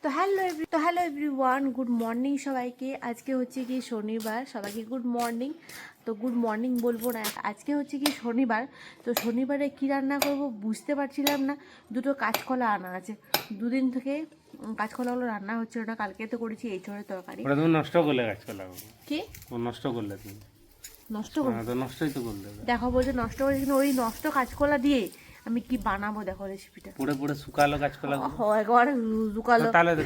Hello everyone, good morning সবাইকে। আজকে হচ্ছে কি শনিবার, সবাইকে গুড মর্নিং। তো গুড মর্নিং বলবো না, আজকে হচ্ছে কি শনিবার। তো শনিবারে কী রান্না করব বুঝতে পারছিলাম না। দুটো কাঁচকলা আনা আছে, দুদিন থেকে কাঁচকলাগুলো রান্না হচ্ছিল না। কালকে তো করেছি এঁচড়ের তরকারি। ওটা তুমি নষ্ট করলে কাঁচকলা কি নষ্ট করলে তুমি? নষ্ট করবো? তো নষ্টই তো করলে। দেখো বলছে নষ্ট করেছি, কিন্তু ওই নষ্ট কাঁচকলা দিয়ে আমি কি বানাবো দেখো রেসিপিটা। পুরো পুরো শুকালো কাঁচকলা একবারে শুকালো। তাহলে তো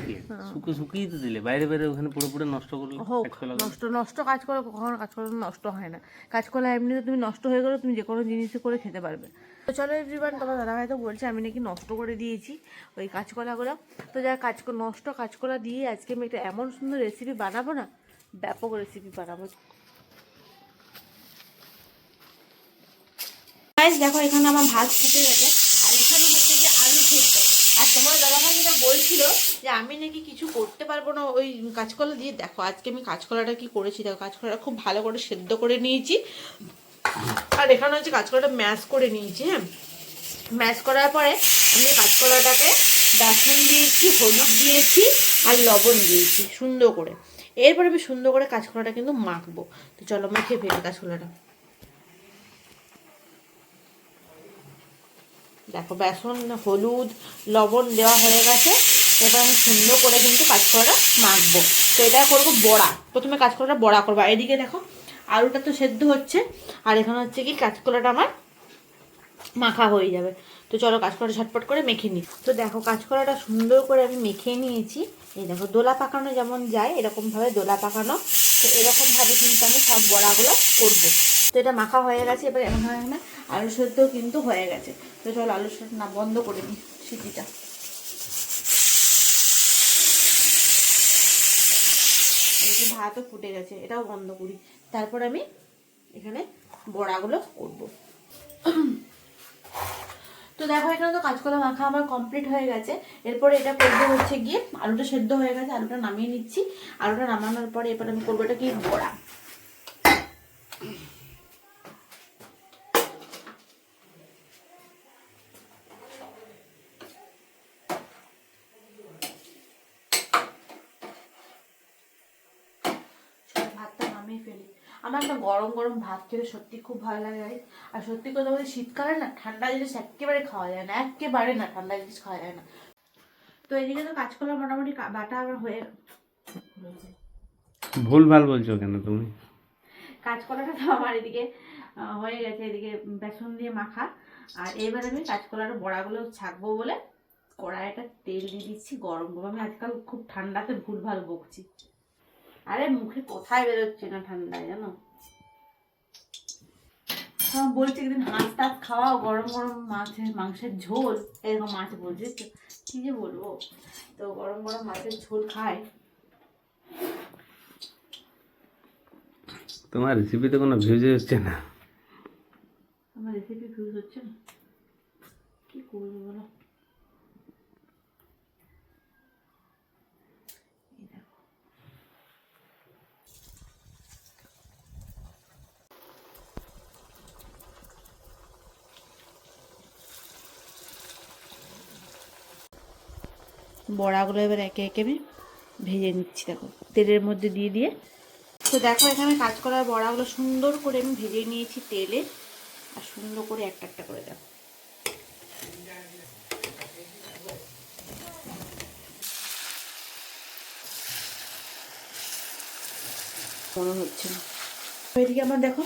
কি শুকিয়ে তো দিলে, বাইরে বাইরে ওখানে পুরো পুরো নষ্ট করলে হোক কাঁচকলা। নষ্ট কাঁচকলা কখনো কাঁচকলা নষ্ট হয় না। কাঁচকলা এমনিতে তুমি নষ্ট হয়ে গেলে তুমি যে কোনো জিনিসে করে খেতে পারবে। তো চলো এভরিওয়ান, তোমার দাদাভাই তো বলছে আমি নাকি নষ্ট করে দিয়েছি ওই কাঁচকলাগুলো। তো যা নষ্ট কাঁচকলা দিয়ে আজকে আমি একটা এমন সুন্দর রেসিপি বানাবো না, ব্যাপক রেসিপি বানাবো। দেখো এখানে আমার ভাত ফুটে গেছে, আর এখানে হচ্ছে যে আলু সেদ্ধ। আর তোমার দাদাভাই যেটা বলছিল যে আমি নাকি কিছু করতে পারবো না ওই কাঁচকলা দিয়ে, দেখো আজকে আমি কাঁচকলাটা কি করেছি। দেখো কাঁচকলাটা খুব ভালো করে সেদ্ধ করে নিয়েছি, আর এখানে হচ্ছে কাঁচকলাটা ম্যাশ করে নিয়েছি। হ্যাঁ, ম্যাশ করার পরে আমি কাঁচকলাটাকে বেসন দিয়েছি, হলুদ দিয়েছি আর লবণ দিয়েছি সুন্দর করে। এরপরে আমি সুন্দর করে কাঁচকলাটা কিন্তু মাখবো। তো চলো মেখে ফেলি কাঁচকলাটা। দেখো বেসন হলুদ লবণ দেওয়া হয়ে গেছে। এবার আমি সুন্দর করে কিন্তু কাঁচকলাটা মাখবো। তো এটা করবো বড়া, প্রথমে কাঁচকলাটা বড়া করবো। এদিকে দেখো আলুটা তো সেদ্ধ হচ্ছে, আর এখানে হচ্ছে কি কাঁচকলাটা আমার মাখা হয়ে যাবে। তো চলো কাঁচকলাটা ঝটপট করে মেখে নিই। তো দেখো কাঁচকলাটা সুন্দর করে আমি মেখে নিয়েছি। এই দেখো দোলা পাকানো যেমন যায় এরকমভাবে দোলা পাকানো। তো এরকমভাবে কিন্তু আমি সব বড়াগুলো করবো। তো এটা মাখা হয়ে গেছে, এবার এমন হয় না আলু সেদ্ধ কিন্তু হয়ে গেছে। তো চলো আলু সেদ্ধ না বন্ধ করে দিই সিটিটা। এই ভাতও ফুটে গেছে, এটাও বন্ধ করি। তারপর আমি এখানে বড়াগুলো করবো। তো দেখো এখানে তো কাঁচকলা মাখা আমার কমপ্লিট হয়ে গেছে। এরপরে এটা করবো হচ্ছে গিয়ে আলুটা সেদ্ধ হয়ে গেছে, আলুটা নামিয়ে নিচ্ছি। আলুটা নামানোর পরে এরপর আমি করবো এটা কি বড়া। ভাতটা নামিয়ে ফেলি। আমার না গরম গরম ভাত খেতে সত্যি খুব ভালো লাগে। আর সত্যি কথা বলতে শীতকালে না ঠান্ডা জিনিস একেবারে খাওয়া যায় না, একেবারে না ঠান্ডা জিনিস খাওয়া যায় না। তো এদিকে তো কাঁচকলা মোটামুটি বাটা আমার হয়ে ভুল ভাল বলছো কেন তুমি? কাঁচকলাটা তো আমার এদিকে হয়ে গেছে, এদিকে বেসন দিয়ে মাখা। আর এবার আমি কাঁচকলার বড়াগুলো ছাকবো বলে কড়াইটা তেল দিয়ে দিচ্ছি গরম গরম। আমি আজকাল খুব ঠান্ডাতে ভুল ভাল বকছি। আরে মুখে কোথায় বেরোচ্ছে না ঠান্ডায়, জানো। বলছি একদিন হাঁস টাস খাওয়াও, গরম গরম মাংসের ঝোল, এরকম মাছ বলছি তো কি যে বলবো। তো গরম গরম মাছের ঝোল খাই। তোমার রেসিপিতে কোনো ভিউজ হচ্ছে না। আমার রেসিপি ভিউজ হচ্ছে না, কি করবো বলো। বড়াগুলো এবার একে একে আমি ভেজে নিচ্ছি, দেখো তেলের মধ্যে দিয়ে দিয়ে। তো দেখো এখানে কাঁচকলার বড়াগুলো সুন্দর করে আমি ভেজে নিয়েছি তেলে, আর সুন্দর করে একটা একটা করে দেখো। মনে হচ্ছে না। এদিকে আমার দেখো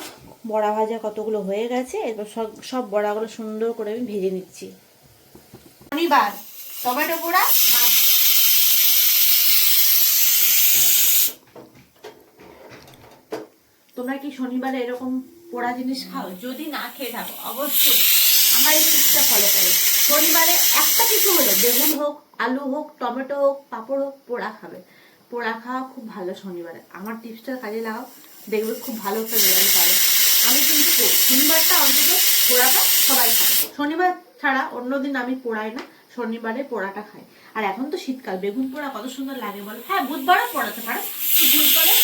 বড়া ভাজা কতগুলো হয়ে গেছে। এবার সব বড়াগুলো সুন্দর করে আমি ভেজে নিচ্ছি। শনিবার টমেটো পোড়া মাছ। তোমরা কি শনিবারে এরকম পোড়া জিনিস খাও? যদি না খেয়ে থাকো অবশ্যই আমার এই টিপসটা ফলো করো। শনিবারে একটা কিছু হলো, বেগুন হোক আলু হোক টমেটো হোক পাঁপড় হোক, পোড়া খাবে। পোড়া খাওয়া খুব ভালো শনিবারে। আমার টিপসটা কাজে লাগাও, দেখবে খুব ভালো একটা রেজাল্ট পাবে। আমি কিন্তু শনিবারটা অন্তত পোড়াটা সবাই খায়। শনিবার ছাড়া অন্য দিন আমি পোড়াই না, শনিবারে পোড়াটা খাই। আর এখন তো শীতকাল, বেগুন পোড়া কত সুন্দর লাগে বলো। হ্যাঁ বুধবারও পোড়াতে পারো, তো বুধবারে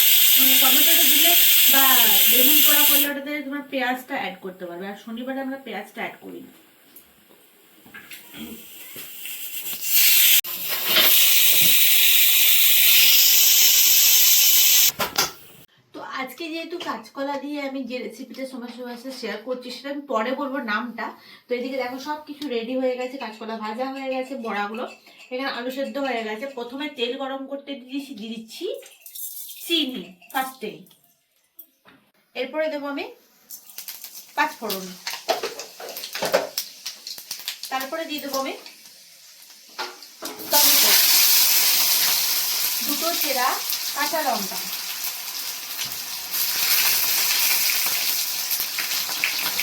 টমেটোটা দিলে বা বেগুন পোড়া করলে ওটাতে তোমার পেঁয়াজটা অ্যাড করতে পারবে। আর শনিবারে আমরা পেঁয়াজটা অ্যাড করি না। যেহেতু কাঁচকলা দিয়ে আমি যে রেসিপিটা সময় শেয়ার করছি সেটা আমি পরে বলবো নামটা। তো এদিকে দেখো সব কিছু রেডি হয়ে গেছে, কাঁচকলা ভাজা হয়ে গেছে, বড়াগুলো এখানে আলু সেদ্ধ হয়ে গেছে। প্রথমে তেল গরম করতে দিয়ে দিচ্ছি চিনি ফার্স্টেই, এরপরে দেবো আমি পাঁচফোড়ন, তারপরে দিয়ে দেবো আমি টমেটো, দুটো চেরা কাঁচা লঙ্কা,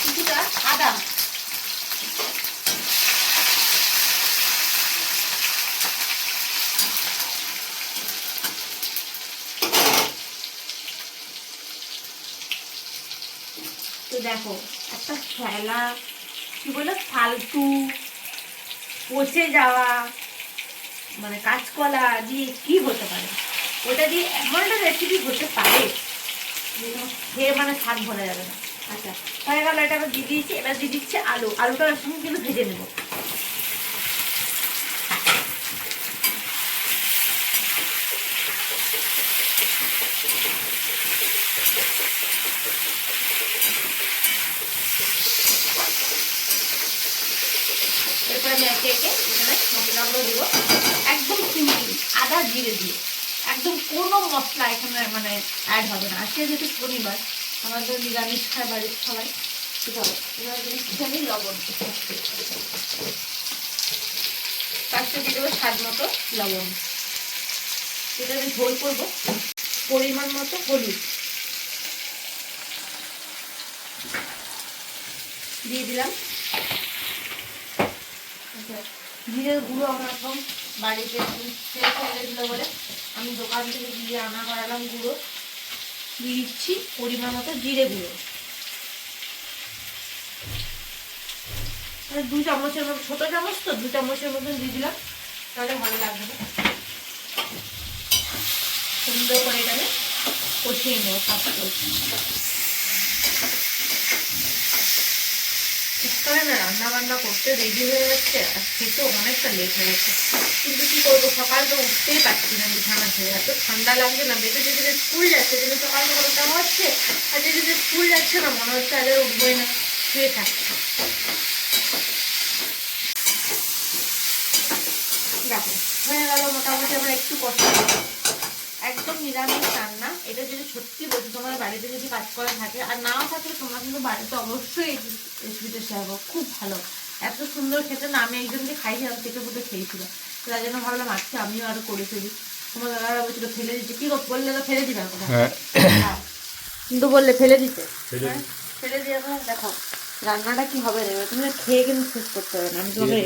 কিছুটা আদা, তো দেখো একটা ফেলা কি বলে ফালতু পচে যাওয়া মানে কাঁচকলা দিয়ে কি হতে পারে, ওটা দিয়ে এমন একটা রেসিপি হতে পারে খেয়ে মানে স্বাদ ভরা যাবে না। আচ্ছা হয়ে গেল, এটা দিয়ে দিয়েছি। এবার দিয়ে দিচ্ছি আলু, আলুটা এর সঙ্গে কিন্তু ভেজে নেবো। এরপরে আমি একে একে এখানে মশলাগুলো দেবো, একদম সিম্পল আদা জিরে দিয়ে, একদম কোনো মশলা এখানে মানে অ্যাড হবে না। আজকে যেহেতু শনিবার, আমাদের নিরামিষ খায় বাড়ির সবাই, ঠিক হবে। এবার একটুখানি লবণ, ফার্স্টে দিয়ে দেবো স্বাদ মতো লবণ, এটা আমি ঝোল করবো। পরিমাণ মতো হলুদ দিয়ে দিলাম। জিরের গুঁড়ো আমার এখন বাড়িতে শেষ হয়ে গেছিল বলে আমি দোকান থেকে গিয়ে আনা করালাম গুঁড়ো, দিয়ে দিচ্ছি পরিমাণ মতো জিরে গুঁড়ো, মানে 2 চামচের মতো, ছোটো চামচ তো 2 চামচের মতন দিয়ে দিলাম, তাহলে ভালো লাগবে। সুন্দর করে এটাকে কষিয়ে নেবো সব কিছু। শীতকালে না রান্না বান্না করতে রেডি হয়ে যাচ্ছে, আর খেতেও অনেকটা লেট হয়ে যাচ্ছে, কিন্তু কি করবো সকাল তো উঠতেই পারছি না বিছানা ছেড়ে, এত ঠান্ডা লাগছে না। বেঁচে যেদিকে স্কুল যাচ্ছে সেদিন সকাল সকাল ওটা হচ্ছে, আর যেদিকে স্কুল যাচ্ছে না মনে হচ্ছে আগে উঠবোই না, শুয়ে থাকছে। দেখো হয়ে গেল মোটামুটি আমার একটু কষ্ট, একদম নিরামিষ রান্না। এটা যদি সত্যি বলছি তোমার বাড়িতে যদি কাঁচকলা থাকে আর নাও থাকে, তোমরা কিন্তু বাড়িতে অবশ্যই এই রেসিপিটা শেয়ার করো, খুব ভালো, এত সুন্দর খেতে না। আমি একজনকে খাইছিলাম, থেকে ফুটে খেয়েছিল, তাই জন্য ভাবলাম আজকে আমিও আরো করে ফেলি। তোমার দাদারা বলছিল ফেলে দিচ্ছে, কি বললে তো ফেলে দিবে এখন, কিন্তু বললে ফেলে দিতে, ফেলে দিয়ে এখন দেখো রান্নাটা কি হবে রে, তুমি খেয়ে কিন্তু শেষ করতে হবে না। আমি তোমাকে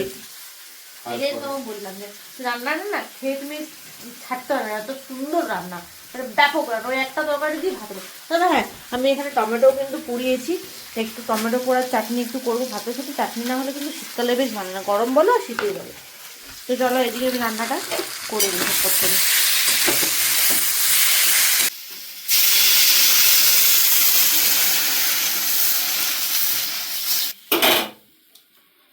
এটাই তো বললাম যে রান্নাটা না খেয়ে তুমি ছাড়তে হবে না, এত সুন্দর রান্না, মানে ব্যাপক রান্না, ওই একটা তরকারি দিয়ে ভাত হবে। তবে হ্যাঁ আমি এখানে টমেটো কিন্তু পুড়িয়েছি, একটু টমেটো পোড়ার চাটনি একটু করবো ভাতের সাথে, চাটনি না হলে কিন্তু শীতকালে বেশ ভালো না, গরম বলো আর শীতেই বলো। তো চলো এদিকে আমি রান্নাটা করে দিই করতে।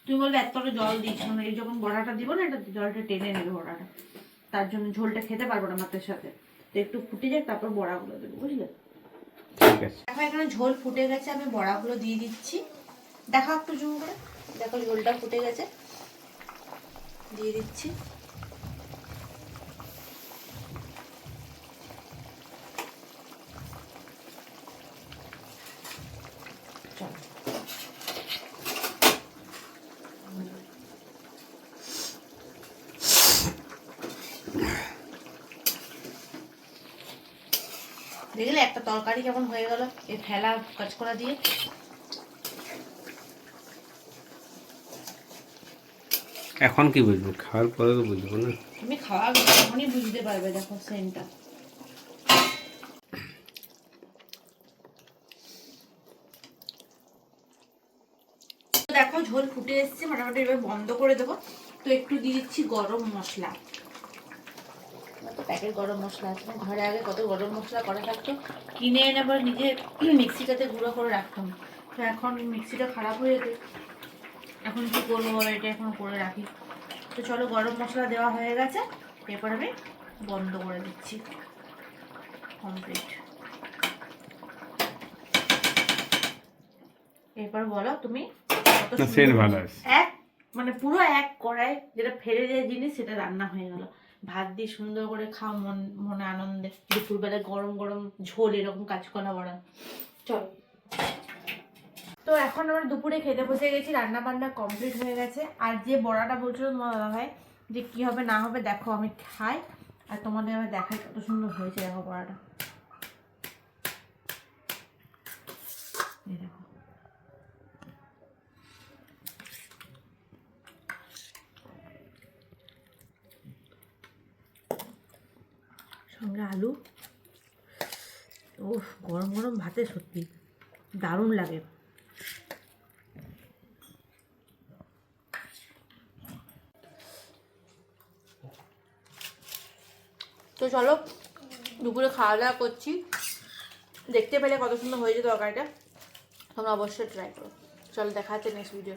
তুমি বলবে এতটা জল দিচ্ছ না, এই যখন বড়াটা দিব না এটা জলটা টেনে নেবে বড়াটা, তার জন্য ঝোলটা খেতে পারবো না ভাতের সাথে, তো একটু ফুটে যাক তারপর বড়াগুলো দেবো, বুঝলে? ঠিক আছে, এখন এখানে ঝোল ফুটে গেছে, আমি বড়াগুলো দিয়ে দিচ্ছি। দেখো একটু জুম করে, দেখো ঝোলটা ফুটে গেছে, দিয়ে দিচ্ছি। চলো দেখলে একটা তরকারি কেমন হয়ে গেল এই ফেলা কাঁচকলা দিয়ে। এখন কি বুঝবো, খাওয়ার পরে তো বুঝবো না। তুমি খাওয়া এখনই বুঝতে পারবে, দেখো সেন্টটা। দেখো ঝোল ফুটে এসছে মোটামুটি, এবার বন্ধ করে দেবো। তো একটু দিয়ে দিচ্ছি গরম মশলা, প্যাকেট গরম মশলা আছে, ঘরে আগে কত গরম মশলা করা থাকতো, কিনে এনে আবার নিজে মিক্সিটাতে গুঁড়ো করে রাখতাম, তো এখন মিক্সিটা খারাপ হয়ে যেত, এখন কি করবো বলো, এটা এখন করে রাখি। তো চলো গরম মশলা দেওয়া হয়ে গেছে, এরপর আমি বন্ধ করে দিচ্ছি, কমপ্লিট। এরপর বলো তুমি কত না, সুন্দর সেন্ট ভালো আছে। এক মানে পুরো এক কড়াই যেটা ফেলে দেওয়া জিনিস সেটা রান্না হয়ে গেল। ভাত দিয়ে সুন্দর করে খাও মনে আনন্দে, দুপুরবেলা গরম গরম ঝোল এরকম কাঁচকলা বড়া। চলো, তো এখন আমরা দুপুরে খেতে বসে গেছি, রান্না বান্না কমপ্লিট হয়ে গেছে। আর যে বড়াটা বলছিল তোমার দাদা ভাই যে কি হবে না হবে দেখো আমি খাই আর তোমাদের আবার দেখাই কত সুন্দর হয়েছে। দেখো বড়াটা, এই দেখো সঙ্গে আলু, ও গরম গরম ভাতে সত্যি দারুণ লাগে। তো চলো দুপুরে খাওয়া দাওয়া করছি। দেখতে পেলে কত সুন্দর হয়েছে তরকারিটা, তোমরা অবশ্যই ট্রাই করো। চলো দেখা হচ্ছে নেক্সট ভিডিও।